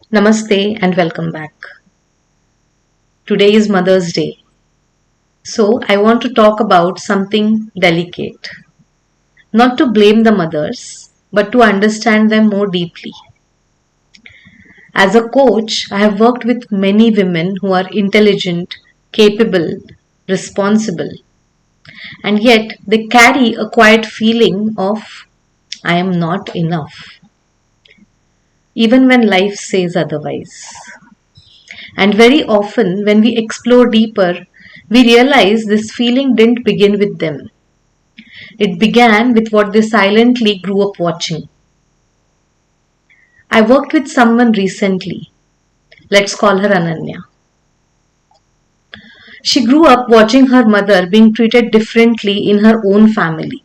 Namaste and welcome back. Today is Mother's Day. So, I want to talk about something delicate. Not to blame the mothers, but to understand them more deeply. As a coach, I have worked with many women who are intelligent, capable, responsible, and yet they carry a quiet feeling of I am not enough, even when life says otherwise. And very often, when we explore deeper, we realize this feeling didn't begin with them. It began with what they silently grew up watching. I worked with someone recently. Let's call her Ananya. She grew up watching her mother being treated differently in her own family.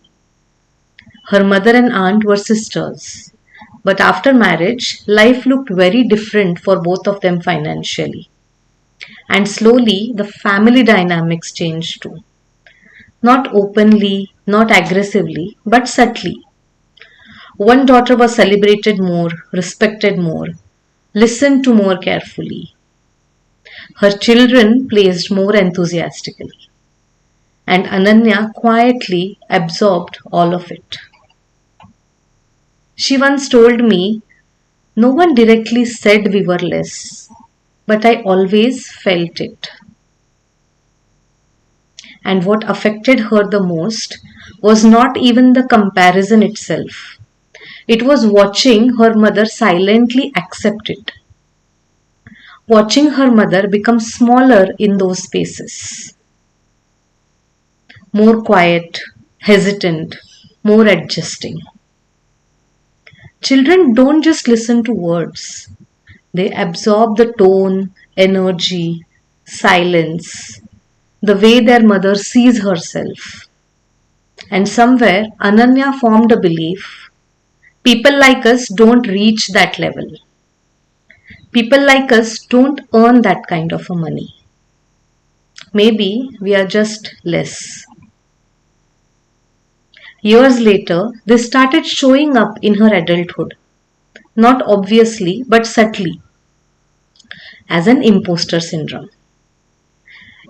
Her mother and aunt were sisters. But after marriage, life looked very different for both of them financially. And slowly, the family dynamics changed too. Not openly, not aggressively, but subtly. One daughter was celebrated more, respected more, listened to more carefully. Her children praised more enthusiastically. And Ananya quietly absorbed all of it. She once told me, no one directly said we were less, but I always felt it. And what affected her the most was not even the comparison itself. It was watching her mother silently accept it. Watching her mother become smaller in those spaces. More quiet, hesitant, more adjusting. Children don't just listen to words. They absorb the tone, energy, silence, the way their mother sees herself. And somewhere Ananya formed a belief people like us don't reach that level. People like us don't earn that kind of a money. Maybe we are just less. Years later, this started showing up in her adulthood. Not obviously, but subtly, as an imposter syndrome.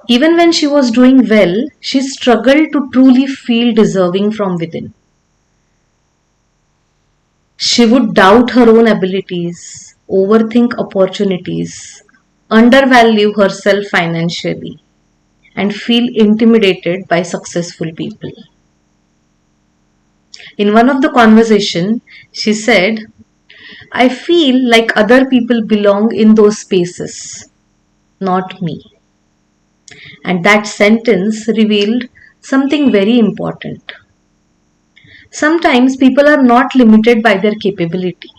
Even when she was doing well, she struggled to truly feel deserving from within. She would doubt her own abilities, overthink opportunities, undervalue herself financially, and feel intimidated by successful people. In one of the conversation, she said, I feel like other people belong in those spaces, not me. And that sentence revealed something very important. Sometimes people are not limited by their capability.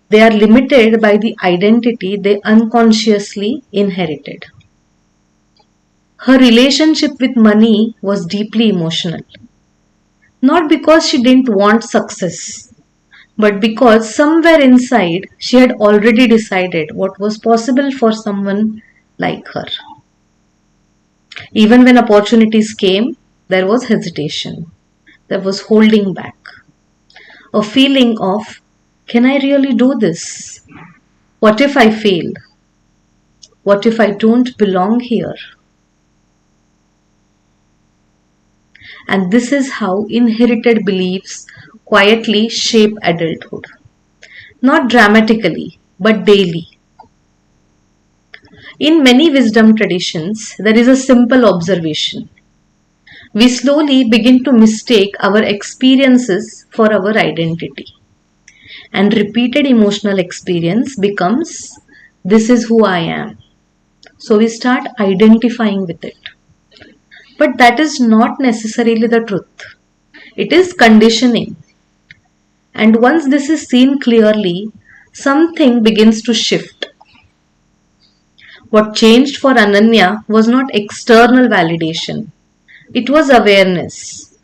They are limited by the identity they unconsciously inherited. Her relationship with money was deeply emotional. Not because she didn't want success, but because somewhere inside she had already decided what was possible for someone like her. Even when opportunities came, there was hesitation. There was holding back. A feeling of, can I really do this? What if I fail? What if I don't belong here? And this is how inherited beliefs quietly shape adulthood. Not dramatically, but daily. In many wisdom traditions, there is a simple observation. We slowly begin to mistake our experiences for our identity. And repeated emotional experience becomes, this is who I am. So we start identifying with it. But that is not necessarily the truth. It is conditioning. And once this is seen clearly, something begins to shift. What changed for Ananya was not external validation. It was awareness.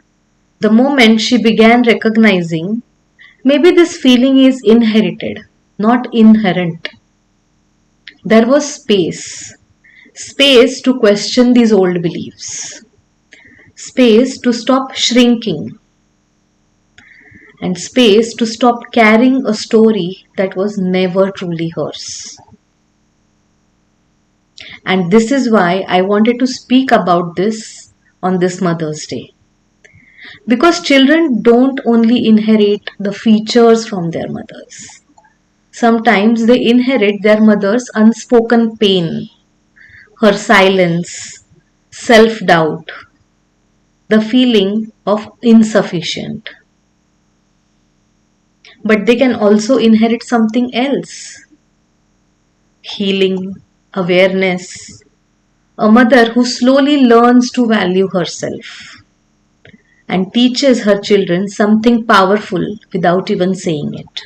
The moment she began recognizing, maybe this feeling is inherited, not inherent. There was space. Space to question these old beliefs. Space to stop shrinking. and space to stop carrying a story that was never truly hers. And this is why I wanted to speak about this on this Mother's Day. Because children don't only inherit the features from their mothers. Sometimes they inherit their mother's unspoken pain, her silence, self doubt, the feeling of insufficient. But they can also inherit something else: healing, awareness, a mother who slowly learns to value herself and teaches her children something powerful without even saying it.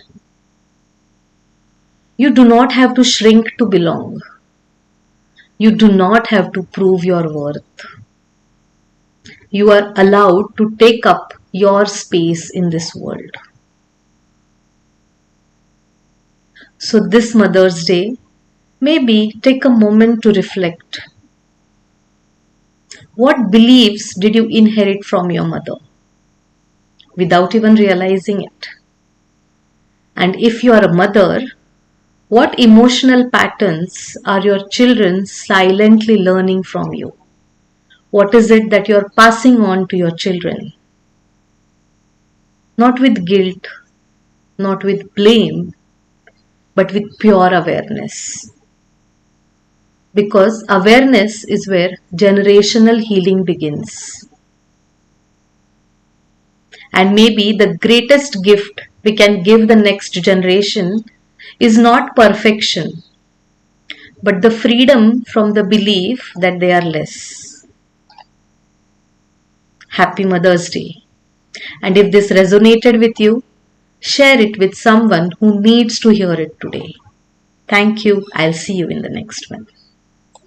You do not have to shrink to belong. You do not have to prove your worth. You are allowed to take up your space in this world. So, this Mother's Day, maybe take a moment to reflect. What beliefs did you inherit from your mother without even realizing it? And if you are a mother, what emotional patterns are your children silently learning from you? What is it that you are passing on to your children? Not with guilt, not with blame, but with pure awareness. Because awareness is where generational healing begins. And maybe the greatest gift we can give the next generation is not perfection, but the freedom from the belief that they are less. Happy Mother's Day. And if this resonated with you, share it with someone who needs to hear it today. Thank you. I'll see you in the next one.